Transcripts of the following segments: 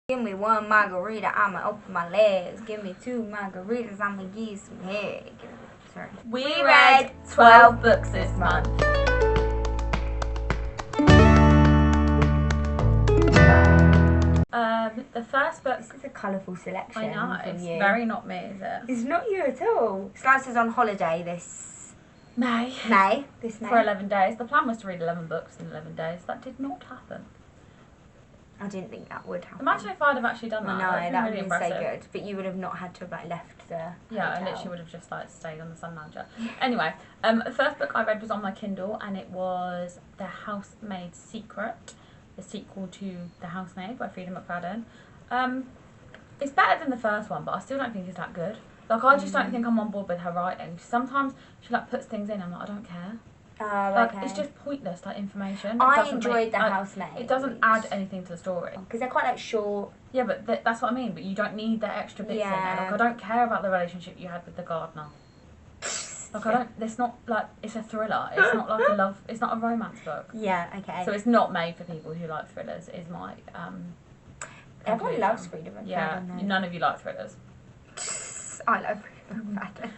Give me one margarita, I'ma open my legs. Give me two margaritas, I'ma give you some head. Sorry. We read 12 books this month. The first book... This is a colourful selection. I know, from it's you. very not me, is it? It's not you at all. Slice is on holiday this... May. This May. For 11 days. The plan was to read 11 books in 11 days. That did not happen. I didn't think that would happen. Imagine if I'd have actually done that. No, that would really have been so impressive. good. But you would have not had to have left the Yeah, I hotel. literally would have just stayed on the Sun Manager. Anyway, the first book I read was on my Kindle, and it was The Housemaid's Secret, the sequel to The Housemaid by Frieda McFadden. It's better than the first one, but I still don't think it's that good. Like, I just don't think I'm on board with her writing. Sometimes she puts things in, I'm like, I don't care. Okay. It's just pointless, information. I enjoyed The Housemaid. It doesn't add anything to the story. Because they're quite short. Yeah, but that's what I mean. But you don't need the extra bits in there. I don't care about the relationship you had with the gardener. I don't. It's not it's a thriller. It's not like a love. It's not a romance book. Yeah. Okay. So it's not made for people who like thrillers. Is my Everyone loves Frieda McFadden. Yeah. None of you like thrillers. I love Frieda McFadden.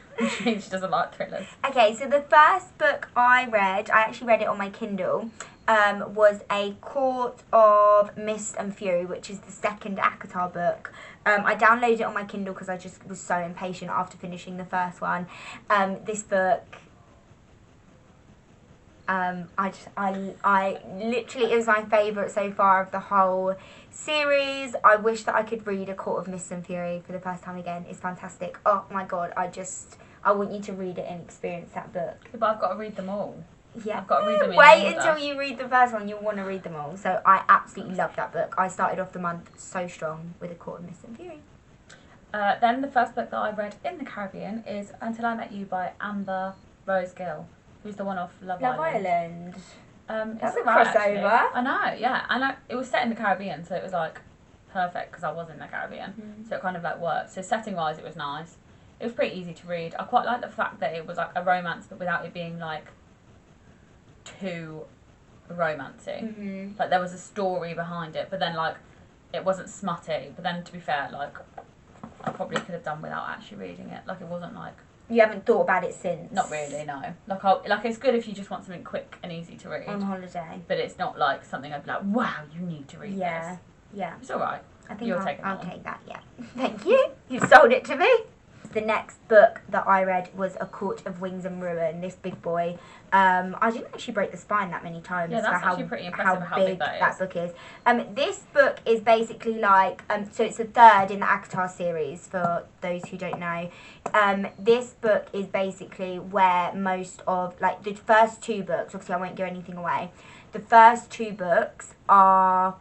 She doesn't like thrillers. Okay, so the first book I actually read it on my Kindle, was A Court of Mist and Fury, which is the second ACOTAR book. I downloaded it on my Kindle because I just was so impatient after finishing the first one. This book, I literally, it was my favourite so far of the whole series. I wish that I could read A Court of Mist and Fury for the first time again. It's fantastic. Oh my god, I want you to read it and experience that book. Yeah, but I've got to read them all. Yeah. I've got to read them in Wait order. until you read the first one. You'll want to read them all. So I absolutely love that book. I started off the month so strong with A Court of Mist and Fury. Then the first book that I read in the Caribbean is Until I Met You by Amber Rose Gill, who's the one off Love Island. That's it's a alright, crossover. actually. I know, yeah. And it was set in the Caribbean, so it was perfect because I was in the Caribbean. So it kind of worked. So setting wise, it was nice. It was pretty easy to read. I quite like the fact that it was a romance, but without it being too romancy. There was a story behind it, but then it wasn't smutty. But then to be fair, I probably could have done without actually reading it. It wasn't You haven't thought about it since? Not really, no. It's good if you just want something quick and easy to read. On holiday. But it's not something I'd be wow, you need to read this. Yeah. It's alright. I think You'll I'll take that, yeah. Thank you. You sold it to me. The next book that I read was A Court of Wings and Ruin, this big boy. I didn't actually break the spine that many times yeah, that's for actually pretty impressive how big that book is. This book is basically so it's the third in the ACOTAR series, for those who don't know. This book is basically where most of, the first two books, obviously I won't give anything away, the first two books are,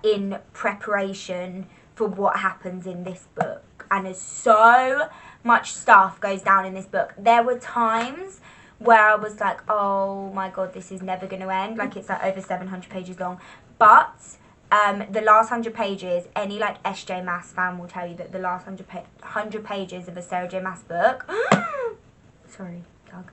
in preparation for what happens in this book. And there's so much stuff goes down in this book. There were times where I was oh my god, this is never going to end. It's over 700 pages long. But the last 100 pages, any SJ Maas fan will tell you that the last 100 pages of a Sarah J Maas book, sorry, Doug,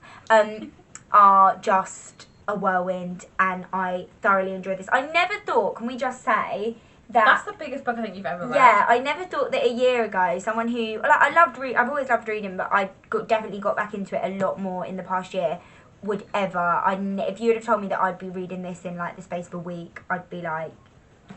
are just a whirlwind, and I thoroughly enjoyed this. I never thought, can we just say, that's the biggest book I think you've ever read. Yeah, I never thought that a year ago, someone who I've always loved reading, but I definitely got back into it a lot more in the past year, would ever. If you would have told me that I'd be reading this in the space of a week, I'd be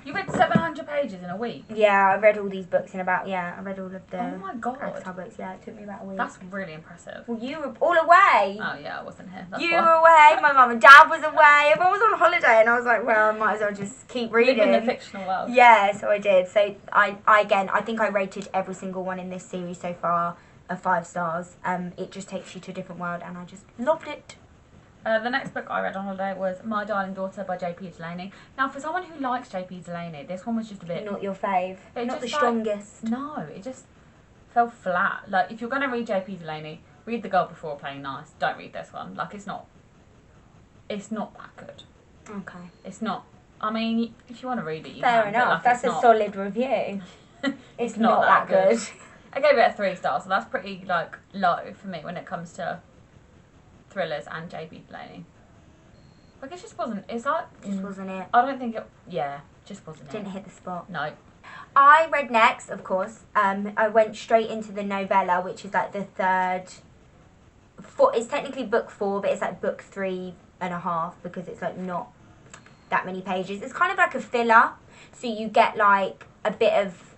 You read 700 pages in a week? Yeah, I read all these books in I read all of the oh my god books. Yeah, it took me about a week. That's really impressive. Well, you were all away. Oh yeah, I wasn't here. You were away, my mum and dad was away, everyone was on holiday, and I was well, I might as well just keep reading. Live in the fictional world. Yeah, so I did. So I think I rated every single one in this series so far a 5 stars. It just takes you to a different world, and I just loved it. The next book I read on holiday was My Darling Daughter by J.P. Delaney. Now, for someone who likes J.P. Delaney, this one was just a bit... Not your fave. Not the just strongest. No, it just fell flat. If you're going to read J.P. Delaney, read The Girl Before Playing Nice. Don't read this one. It's not that good. Okay. It's not... I mean, if you want to read it, you Fair can. enough. That's a solid review. It's not that good. I gave it a 3 stars, so that's pretty, low for me when it comes to thrillers and J.P. Delaney. It just wasn't. It's just wasn't it. I don't think it. Yeah, Just wasn't Didn't it. hit the spot. No. I read next, of course. I went straight into the novella, which is like the third. It's technically book 4, but it's like book 3.5 because it's like not that many pages. It's kind of like a filler, so you get like a bit of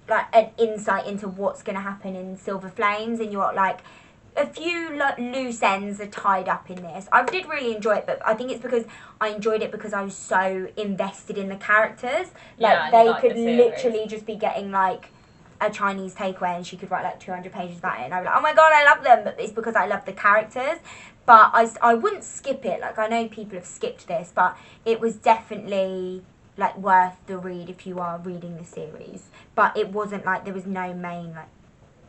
like an insight into what's going to happen in Silver Flames, and you're like a few loose ends are tied up in this. I did really enjoy it, but I think it's because I enjoyed it because I was so invested in the characters. Like they could literally just be getting like a Chinese takeaway and she could write like 200 pages about it, and I was like, oh my god, I love them. But it's because I love the characters. But I wouldn't skip it. Like I know people have skipped this, but it was definitely like worth the read if you are reading the series. But it wasn't like there was no main like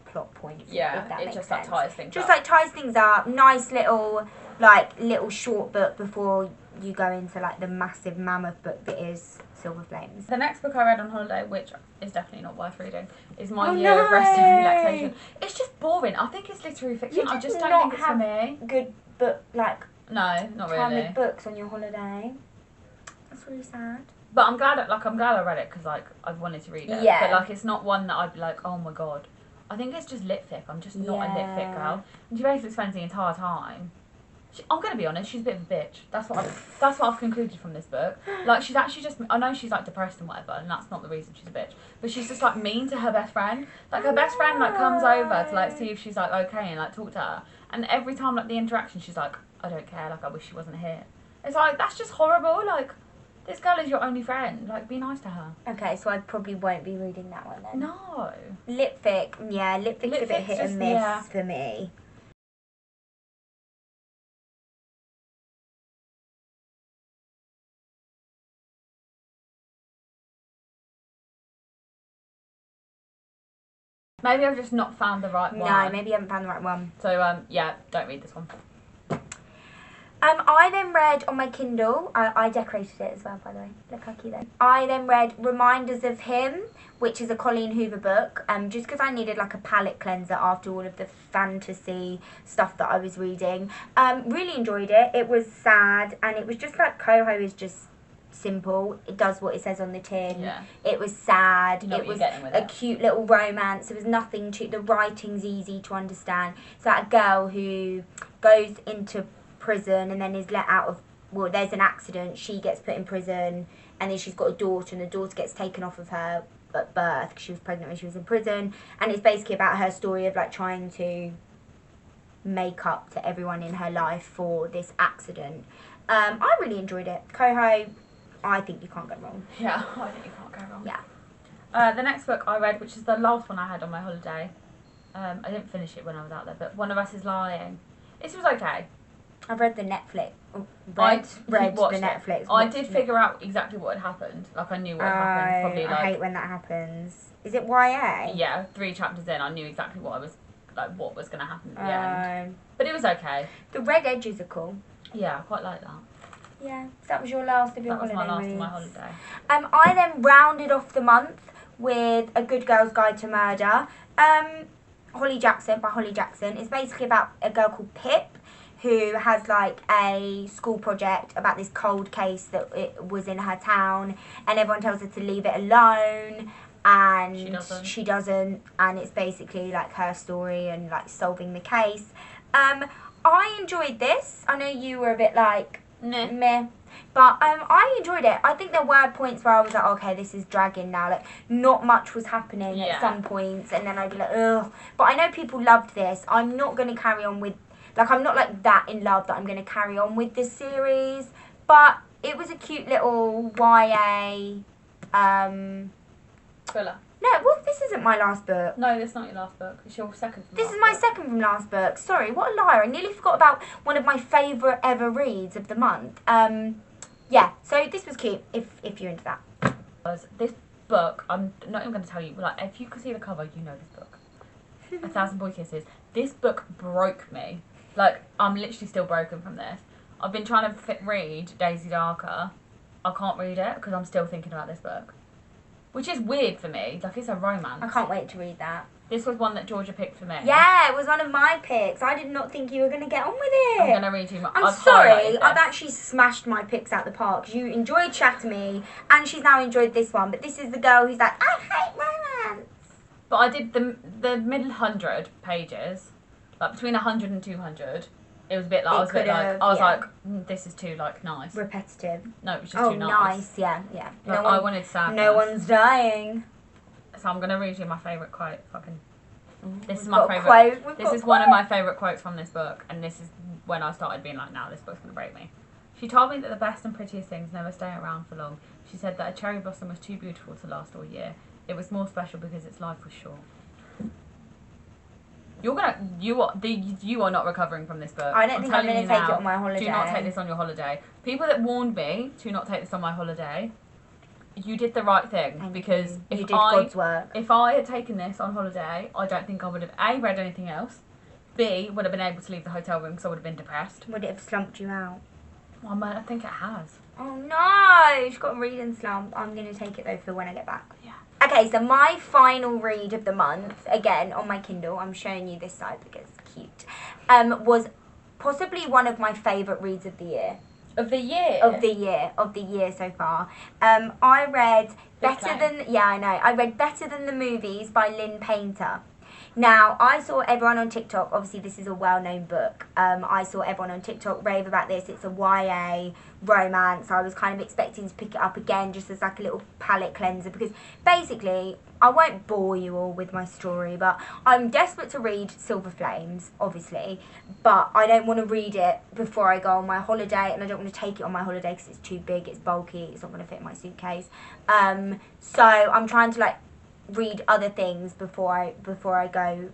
plot points. Yeah, if that it makes just sense. like ties things just up. like ties things up. Nice little short book before you go into like the massive mammoth book that is Silver Flames. The next book I read on holiday, which is definitely not worth reading, is My Year of Rest and Relaxation. It's just boring. I think it's literary fiction. I just don't think it's for me. Good book, like No, not time really. with books on your holiday. That's really sad. But I'm glad I read it because like I've wanted to read it. Yeah. But like it's not one that I'd be like, oh my god. I think it's just lit fic. I'm just not a lit fic girl. And she basically spends the entire time. I'm gonna be honest. She's a bit of a bitch. That's what I've concluded from this book. Like she's actually just. I know she's like depressed and whatever, and that's not the reason she's a bitch. But she's just like mean to her best friend. Like her best friend like comes over to like see if she's like okay and like talk to her. And every time like the interaction, she's like, I don't care. Like I wish she wasn't here. It's like that's just horrible. Like this girl is your only friend. Like be nice to her. Okay, so I probably won't be reading that one then. No. Lit fic, yeah, lit fic's a bit hit and miss for me. Maybe I've just not found the right one. No, maybe you haven't found the right one. So yeah, don't read this one. I then read on my Kindle, I decorated it as well, by the way. Look how cute then. I then read Reminders of Him, which is a Colleen Hoover book, just because I needed like a palette cleanser after all of the fantasy stuff that I was reading. Really enjoyed it. It was sad, and it was just like Coho is just simple. It does what it says on the tin. Yeah. It was sad. You know it was a cute little romance. There was nothing to the writing's easy to understand. It's like a girl who goes into prison and then is let out of, well, there's an accident, she gets put in prison, and then she's got a daughter, and the daughter gets taken off of her at birth because she was pregnant when she was in prison, and it's basically about her story of like trying to make up to everyone in her life for this accident. I really enjoyed it. Coho, I think you can't go wrong. Yeah, I think you can't go wrong. Yeah. The next book I read, which is the last one I had on my holiday, I didn't finish it when I was out there, but One of Us is Lying. This was okay. I've read the Netflix. I did it. figure out exactly what had happened. Like I knew what had happened. Probably like I hate when that happens. Is it YA? Yeah, 3 chapters in, I knew exactly what was going to happen at the end. But it was okay. The red edges are cool. Yeah, I quite like that. Yeah, so that was your last of your holiday. That was my last reads. of my holiday. I then rounded off the month with A Good Girl's Guide to Murder. Holly Jackson, by Holly Jackson. It's basically about a girl called Pip who has like a school project about this cold case that it was in her town, and everyone tells her to leave it alone, and she doesn't, and it's basically like her story and like solving the case. I enjoyed this. I know you were a bit like meh, but I enjoyed it. I think there were points where I was like, okay, this is dragging now. Like not much was happening at some points, and then I'd be like, ugh. But I know people loved this. I'm not going to carry on with. Like, I'm not, like, that in love that I'm going to carry on with this series. But it was a cute little YA... Thriller. No, well, this isn't my last book. No, this is not your last book. It's your second from This last is my book. second from last book. Sorry, what a liar. I nearly forgot about one of my favourite ever reads of the month. Yeah, so this was cute, if you're into that. This book, I'm not even going to tell you, but like, if you could see the cover, you know this book. 1,000 Boy Kisses. This book broke me. Like, I'm literally still broken from this. I've been trying to read Daisy Darker. I can't read it because I'm still thinking about this book. Which is weird for me. Like, it's a romance. I can't wait to read that. This was one that Georgia picked for me. Yeah, it was one of my picks. I did not think you were going to get on with it. I'm going to read you my... I'm sorry, I've actually smashed my picks out the park. You enjoyed Shatter Me, and she's now enjoyed this one. But this is the girl who's like, I hate romance. But I did the middle 100 pages, like between 100 and 200. It was a bit like, I was like, this is too, like, nice. Repetitive. No, it was just too nice. Yeah. Like, I wanted sadness. No one's dying. So I'm going to read you my favourite quote. This is my favourite. This is one of my favourite quotes from this book, and this is when I started being like, now this book's going to break me. She told me that the best and prettiest things never stay around for long. She said that a cherry blossom was too beautiful to last all year. It was more special because its life was short. You are not recovering from this book. I don't think I'm going to take it on my holiday. Do not take this on your holiday. People that warned me to not take this on my holiday, you did the right thing, because you did God's work. If I had taken this on holiday, I don't think I would have A, read anything else, B, would have been able to leave the hotel room because I would have been depressed. Would it have slumped you out? Well, I think it has. Oh no, she's got a reading slump. I'm going to take it though for when I get back. Yeah. Okay, so my final read of the month, again on my Kindle, I'm showing you this side because it's cute, was possibly one of my favourite reads of the year. Of the year so far. I read I read Better Than the Movies by Lynn Painter. Now, I saw everyone on TikTok, obviously this is a well-known book, I saw everyone on TikTok rave about this. It's a YA romance. I was kind of expecting to pick it up again just as like a little palate cleanser, because basically, I won't bore you all with my story, but I'm desperate to read Silver Flames, obviously, but I don't want to read it before I go on my holiday, and I don't want to take it on my holiday because it's too big, it's bulky, it's not going to fit in my suitcase. So I'm trying to like read other things before I go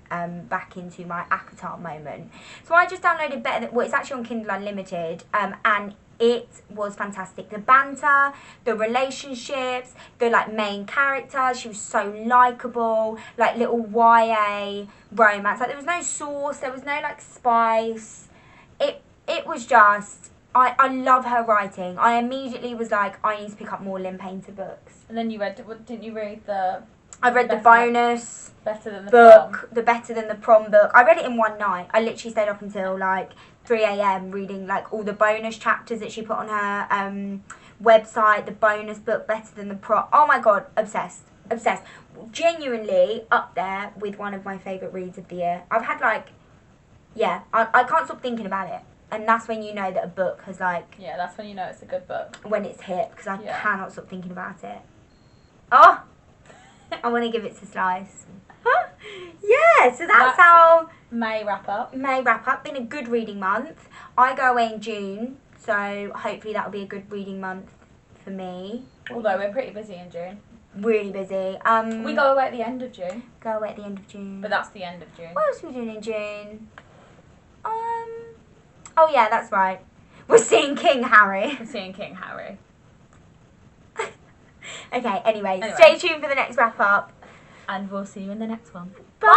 back into my ACOTAR moment. So I just downloaded it's actually on Kindle Unlimited, and it was fantastic. The banter, the relationships, the like main character, she was so likeable, like little YA romance. Like there was no sauce, there was no like spice. It was just, I love her writing. I immediately was like, I need to pick up more Lynn Painter books. And then didn't you read the... I read the bonus Better Than the book, Prom. the Better Than the Prom book. I read it in one night. I literally stayed up until like 3 a.m. reading like all the bonus chapters that she put on her website. The bonus book, Better Than the Prom. Oh my god, obsessed. Genuinely up there with one of my favourite reads of the year. I've had like, I can't stop thinking about it. And that's when you know that a book has like... Yeah, that's when you know it's a good book. When it's hit, because I cannot stop thinking about it. Oh! I want to give it to Slice. Yeah, so that's how... May wrap up. Been a good reading month. I go away in June, so hopefully that'll be a good reading month for me. Although we're pretty busy in June. Really busy. We go away at the end of June. Go away at the end of June. But that's the end of June. What else are we doing in June? Oh yeah, that's right. We're seeing King Harry. Okay, anyway, stay tuned for the next wrap up. And we'll see you in the next one. Bye!